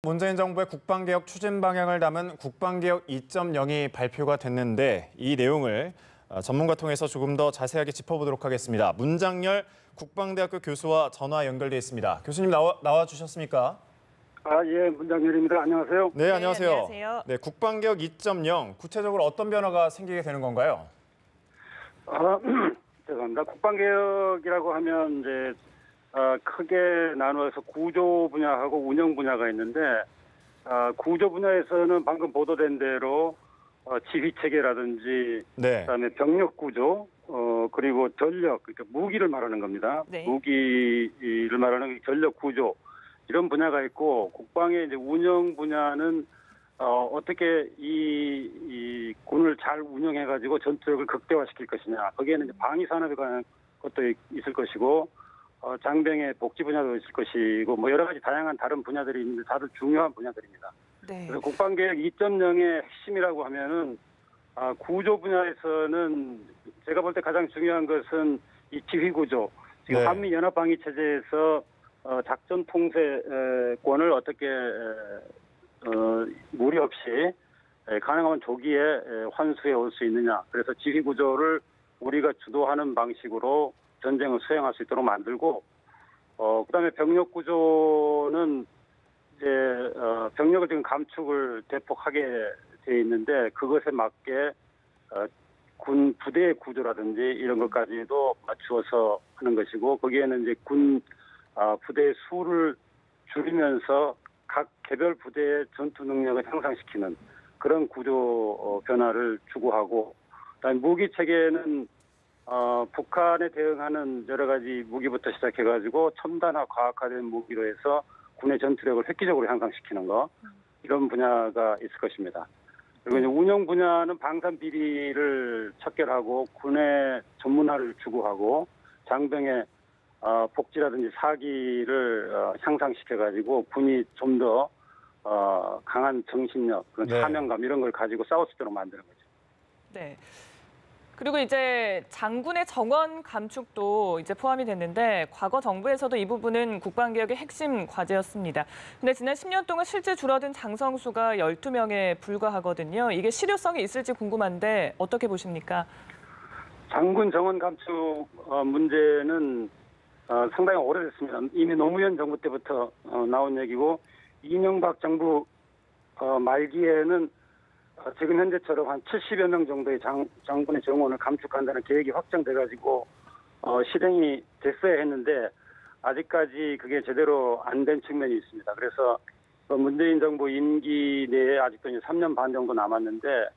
문재인 정부의 국방개혁 추진 방향을 담은 국방개혁 2.0이 발표가 됐는데 이 내용을 전문가 통해서 조금 더 자세하게 짚어보도록 하겠습니다. 문장열 국방대학교 교수와 전화 연결돼 있습니다. 교수님 나와 주셨습니까? 예, 문장열입니다. 안녕하세요. 네, 안녕하세요. 안녕하세요. 네, 국방개혁 2.0 구체적으로 어떤 변화가 생기게 되는 건가요? 죄송합니다. 국방개혁이라고 하면 이제 크게 나누어서 구조 분야하고 운영 분야가 있는데 구조 분야에서는 방금 보도된 대로 지휘 체계라든지 네. 그다음에 병력 구조 그리고 전력 그러니까 무기를 말하는 겁니다. 네. 무기를 말하는 전력 구조 이런 분야가 있고 국방의 이제 운영 분야는 어떻게 이 군을 잘 운영해가지고 전투력을 극대화시킬 것이냐. 거기에는 이제 방위 산업에 관한 것도 있을 것이고, 장병의 복지 분야도 있을 것이고, 뭐 여러 가지 다양한 다른 분야들이 있는데 다들 중요한 분야들입니다. 네. 그래서 국방개혁 2.0의 핵심이라고 하면은 구조 분야에서는 제가 볼 때 가장 중요한 것은 이 지휘 구조. 지금 네. 한미 연합 방위 체제에서 작전 통제권을 어떻게 무리 없이 가능하면 조기에 환수해 올 수 있느냐. 그래서 지휘 구조를 우리가 주도하는 방식으로 전쟁을 수행할 수 있도록 만들고, 그다음에 병력 구조는 이제 병력을 지금 감축을 대폭하게 돼 있는데 그것에 맞게 군 부대의 구조라든지 이런 것까지도 맞추어서 하는 것이고 거기에는 이제 군 부대의 수를 줄이면서 각 개별 부대의 전투 능력을 향상시키는 그런 구조 변화를 추구하고, 그다음에 무기 체계는 북한에 대응하는 여러 가지 무기부터 시작해가지고 첨단화 과학화된 무기로 해서 군의 전투력을 획기적으로 향상시키는 거 이런 분야가 있을 것입니다. 그리고 이제 운영 분야는 방산 비리를 척결하고 군의 전문화를 추구하고 장병의 복지라든지 사기를 향상시켜가지고 군이 좀 더 강한 정신력, 그런 네. 사명감 이런 걸 가지고 싸울 수 있도록 만드는 거죠. 네. 그리고 이제 장군의 정원 감축도 이제 포함이 됐는데 과거 정부에서도 이 부분은 국방개혁의 핵심 과제였습니다. 근데 지난 10년 동안 실제 줄어든 장성수가 12명에 불과하거든요. 이게 실효성이 있을지 궁금한데 어떻게 보십니까? 장군 정원 감축 문제는 상당히 오래됐습니다. 이미 노무현 정부 때부터 나온 얘기고 이명박 정부 말기에는 지금 현재처럼 한 70여 명 정도의 장군의 정원을 감축한다는 계획이 확정돼가지고 실행이 됐어야 했는데 아직까지 그게 제대로 안 된 측면이 있습니다. 그래서 문재인 정부 임기 내에 아직도 이제 3년 반 정도 남았는데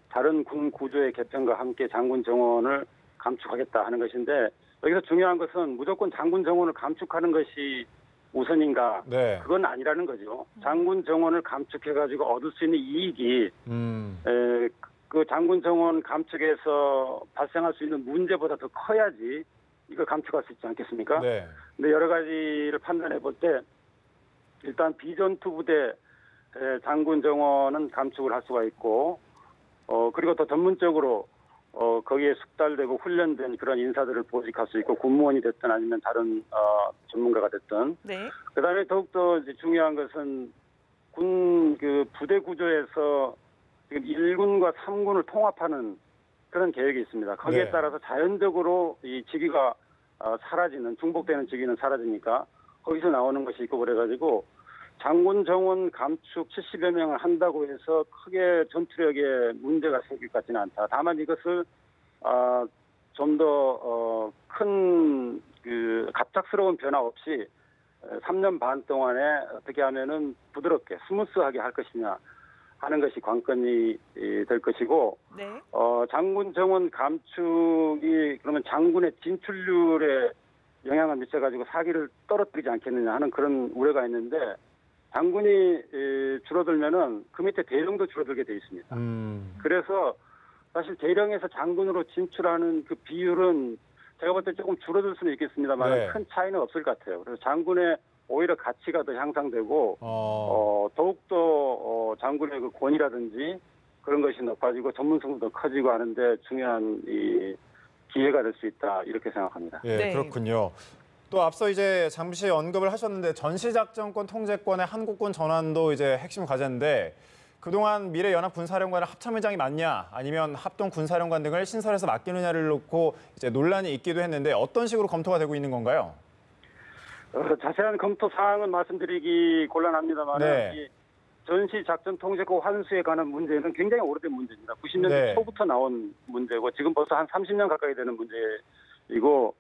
다른 군 구조의 개편과 함께 장군 정원을 감축하겠다 하는 것인데 여기서 중요한 것은 무조건 장군 정원을 감축하는 것이 우선인가? 네. 그건 아니라는 거죠. 장군 정원을 감축해가지고 얻을 수 있는 이익이 그 장군 정원 감축에서 발생할 수 있는 문제보다 더 커야지 이걸 감축할 수 있지 않겠습니까? 네. 근데 여러 가지를 판단해 볼 때 일단 비전투 부대 장군 정원은 감축을 할 수가 있고 그리고 더 전문적으로 거기에 숙달되고 훈련된 그런 인사들을 보직할 수 있고 군무원이 됐든 아니면 다른 전문가가 됐든. 네. 그다음에 더욱더 이제 중요한 것은 군 그 부대 구조에서 지금 1군과 3군을 통합하는 그런 계획이 있습니다. 거기에 네. 따라서 자연적으로 이 직위가 사라지는 중복되는 직위는 사라지니까 거기서 나오는 것이 있고 그래가지고 장군 정원 감축 70여 명을 한다고 해서 크게 전투력에 문제가 생길 것 같지는 않다. 다만 이것을 좀 더 큰 그 갑작스러운 변화 없이 3년 반 동안에 어떻게 하면은 부드럽게 스무스하게 할 것이냐 하는 것이 관건이 될 것이고 네. 장군 정원 감축이 그러면 장군의 진출률에 영향을 미쳐가지고 사기를 떨어뜨리지 않겠느냐 하는 그런 우려가 있는데 장군이 줄어들면은 그 밑에 대령도 줄어들게 돼 있습니다. 그래서 사실 대령에서 장군으로 진출하는 그 비율은 제가 볼 때 조금 줄어들 수는 있겠습니다만 네. 큰 차이는 없을 것 같아요. 그래서 장군의 오히려 가치가 더 향상되고 더욱더 장군의 그 권위라든지 그런 것이 높아지고 전문성도 더 커지고 하는데 중요한 이 기회가 될 수 있다 이렇게 생각합니다. 예, 네. 그렇군요. 또 앞서 이제 잠시 언급을 하셨는데 전시작전권 통제권의 한국군 전환도 이제 핵심 과제인데 그동안 미래연합군사령관을 합참의장이 맡냐 아니면 합동군사령관 등을 신설해서 맡기느냐를 놓고 이제 논란이 있기도 했는데 어떤 식으로 검토가 되고 있는 건가요? 자세한 검토 사항은 말씀드리기 곤란합니다만 네. 이 전시작전 통제권 환수에 관한 문제는 굉장히 오래된 문제입니다. 90년대 네. 초부터 나온 문제고 지금 벌써 한 30년 가까이 되는 문제이고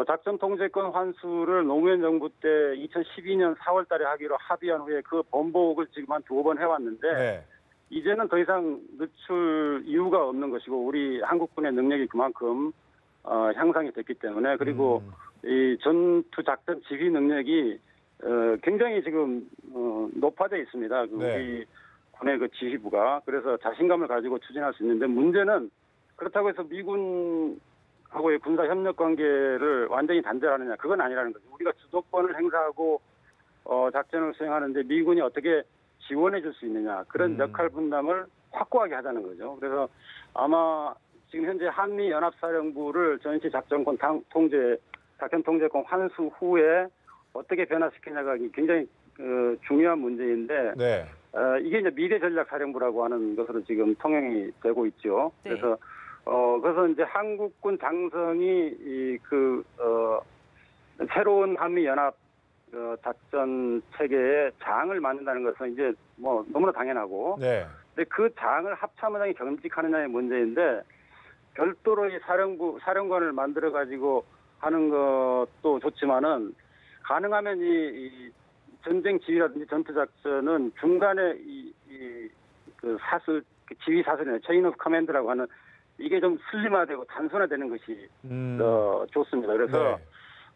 작전 통제권 환수를 노무현 정부 때 2012년 4월 달에 하기로 합의한 후에 그 번복을 지금 한 2번 해왔는데 네. 이제는 더 이상 늦출 이유가 없는 것이고 우리 한국군의 능력이 그만큼 향상이 됐기 때문에 그리고 이 전투 작전 지휘 능력이 굉장히 지금 높아져 있습니다. 네. 우리 군의 그 지휘부가 그래서 자신감을 가지고 추진할 수 있는데 문제는 그렇다고 해서 미군하고의 군사 협력 관계를 완전히 단절하느냐 그건 아니라는 거죠. 우리가 주도권을 행사하고 작전을 수행하는데 미군이 어떻게 지원해 줄 수 있느냐 그런 역할 분담을 확고하게 하자는 거죠. 그래서 아마 지금 현재 한미 연합사령부를 전시 작전권 작전 통제권 환수 후에 어떻게 변화시키냐가 굉장히 중요한 문제인데 네. 이게 이제 미래전략사령부라고 하는 것으로 지금 통행이 되고 있죠. 네. 그래서 이제 한국군 장성이 새로운 한미 연합 작전 체계의 장을 만든다는 것은 이제 뭐 너무나 당연하고, 네. 근데 그 장을 합참의장이 겸직하느냐의 문제인데 별도로 이 사령관을 만들어 가지고 하는 것도 좋지만은 가능하면 이 전쟁 지휘라든지 전투 작전은 중간에 그 지휘 사슬이나 체인 오브 커맨드라고 하는 이게 좀 슬림화되고 단순화되는 것이 좋습니다. 그래서 네.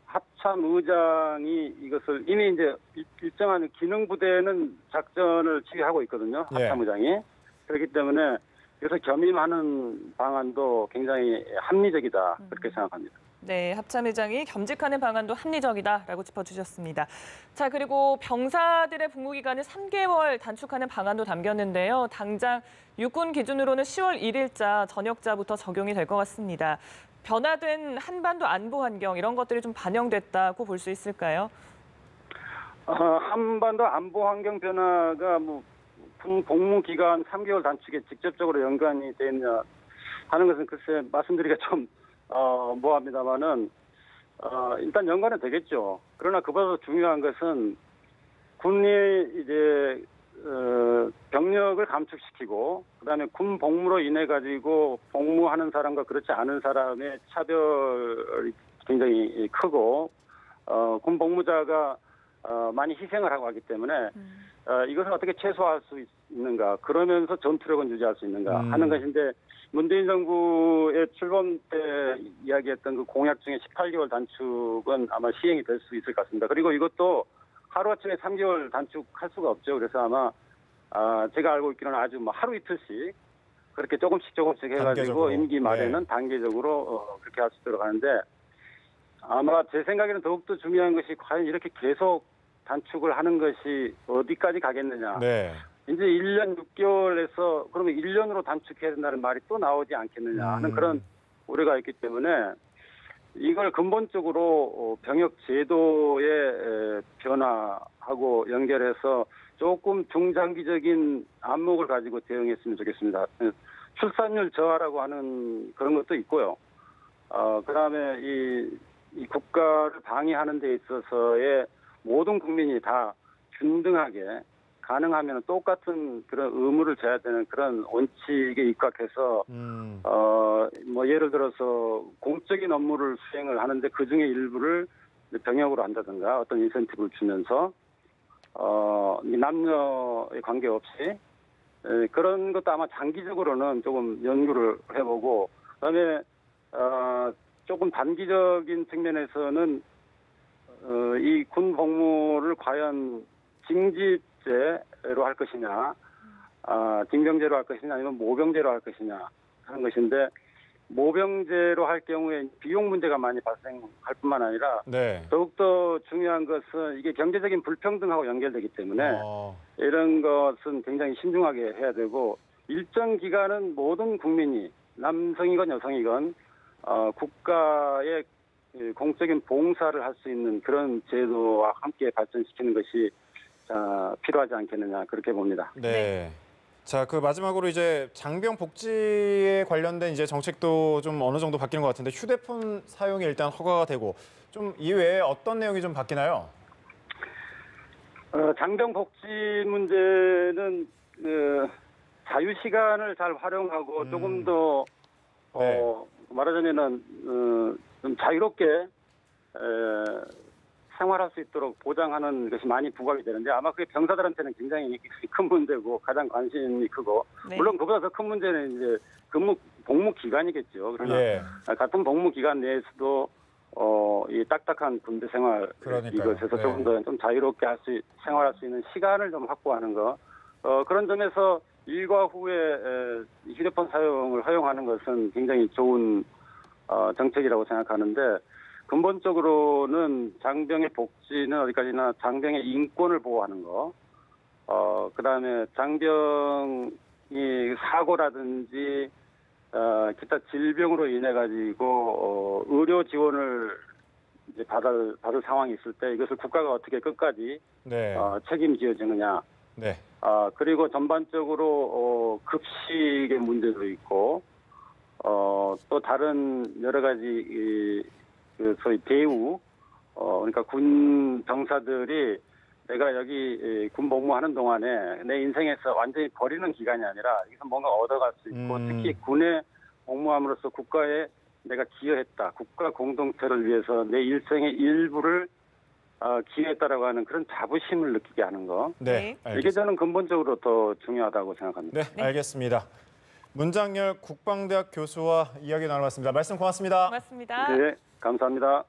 합참 의장이 이것을 이미 이제 일정한 기능 부대는 작전을 지휘하고 있거든요. 합참 의장이. 그렇기 때문에 그래서 겸임하는 방안도 굉장히 합리적이다 그렇게 생각합니다. 네, 합참의장이 겸직하는 방안도 합리적이다라고 짚어주셨습니다. 자, 그리고 병사들의 복무기간을 3개월 단축하는 방안도 담겼는데요. 당장 육군 기준으로는 10월 1일자 저녁자부터 적용이 될 것 같습니다. 변화된 한반도 안보 환경 이런 것들이 좀 반영됐다고 볼 수 있을까요? 한반도 안보 환경 변화가 뭐 복무 기간 3개월 단축에 직접적으로 연관이 돼 있냐 하는 것은 글쎄 말씀드리기가 좀 뭐합니다만은 일단 연관은 되겠죠. 그러나 그보다 중요한 것은 군이 이제 병력을 감축시키고 그다음에 군 복무로 인해 가지고 복무하는 사람과 그렇지 않은 사람의 차별이 굉장히 크고 군 복무자가 많이 희생을 하고 하기 때문에 이것을 어떻게 최소화할 수 있는가 그러면서 전투력은 유지할 수 있는가 하는 것인데 문재인 정부의 출범 때 이야기했던 그 공약 중에 18개월 단축은 아마 시행이 될 수 있을 것 같습니다. 그리고 이것도 하루아침에 3개월 단축할 수가 없죠. 그래서 아마 제가 알고 있기로는 아주 뭐 하루 이틀씩 그렇게 조금씩 해가지고 단계적으로. 임기 말에는 네. 단계적으로 그렇게 할 수 있도록 하는데 아마 제 생각에는 더욱더 중요한 것이 과연 이렇게 계속 단축을 하는 것이 어디까지 가겠느냐. 네. 이제 1년 6개월에서 그러면 1년으로 단축해야 된다는 말이 또 나오지 않겠느냐 하는 그런 우려가 있기 때문에 이걸 근본적으로 병역 제도의 변화하고 연결해서 조금 중장기적인 안목을 가지고 대응했으면 좋겠습니다. 출산율 저하라고 하는 그런 것도 있고요. 그다음에 이 국가를 방위하는 데 있어서의 모든 국민이 다 균등하게 가능하면 똑같은 그런 의무를 져야 되는 그런 원칙에 입각해서 뭐 예를 들어서 공적인 업무를 수행을 하는데 그 중에 일부를 병역으로 한다든가 어떤 인센티브를 주면서 남녀에 관계없이 그런 것도 아마 장기적으로는 조금 연구를 해보고 그다음에 조금 단기적인 측면에서는 이 군 복무를 과연 징집제로 할 것이냐, 징병제로 할 것이냐, 아니면 모병제로 할 것이냐 하는 것인데 모병제로 할 경우에 비용 문제가 많이 발생할 뿐만 아니라 네. 더욱더 중요한 것은 이게 경제적인 불평등하고 연결되기 때문에 이런 것은 굉장히 신중하게 해야 되고 일정 기간은 모든 국민이 남성이건 여성이건 국가의 공적인 봉사를 할 수 있는 그런 제도와 함께 발전시키는 것이 필요하지 않겠느냐 그렇게 봅니다. 네. 자, 그 마지막으로 이제 장병 복지에 관련된 이제 정책도 좀 어느 정도 바뀌는 것 같은데 휴대폰 사용이 일단 허가가 되고 좀 이외에 어떤 내용이 좀 바뀌나요? 장병 복지 문제는 자유 시간을 잘 활용하고 조금 더 네. 말하자면은 좀 자유롭게 생활할 수 있도록 보장하는 것이 많이 부각이 되는데 아마 그게 병사들한테는 굉장히 큰 문제고 가장 관심이 크고 네. 물론 그보다 더 큰 문제는 이제 복무 기간이겠죠. 그러나 예. 같은 복무 기간 내에서도 이 딱딱한 군대 생활 그러니까요. 이것에서 네. 조금 더 좀 자유롭게 생활할 수 있는 시간을 좀 확보하는 거 그런 점에서 일과 후에 휴대폰 사용을 허용하는 것은 굉장히 좋은 정책이라고 생각하는데 근본적으로는 장병의 복지는 어디까지나 장병의 인권을 보호하는 거 그다음에 장병이 사고라든지 기타 질병으로 인해 가지고 의료 지원을 이제 받을 상황이 있을 때 이것을 국가가 어떻게 끝까지 네. 책임지어지느냐. 네. 그리고 전반적으로 급식의 문제도 있고 또 다른 여러 가지 소위 대우 그러니까 군 병사들이 내가 여기 군 복무하는 동안에 내 인생에서 완전히 버리는 기간이 아니라 여기서 뭔가 얻어갈 수 있고 특히 군에 복무함으로써 국가에 내가 기여했다. 국가 공동체를 위해서 내 일생의 일부를 기여했다라고 하는 그런 자부심을 느끼게 하는 거. 네. 이게 알겠습니다. 저는 근본적으로 더 중요하다고 생각합니다. 네, 알겠습니다. 문장열 국방대학 교수와 이야기 나눠봤습니다. 말씀 고맙습니다. 고맙습니다. 네, 감사합니다.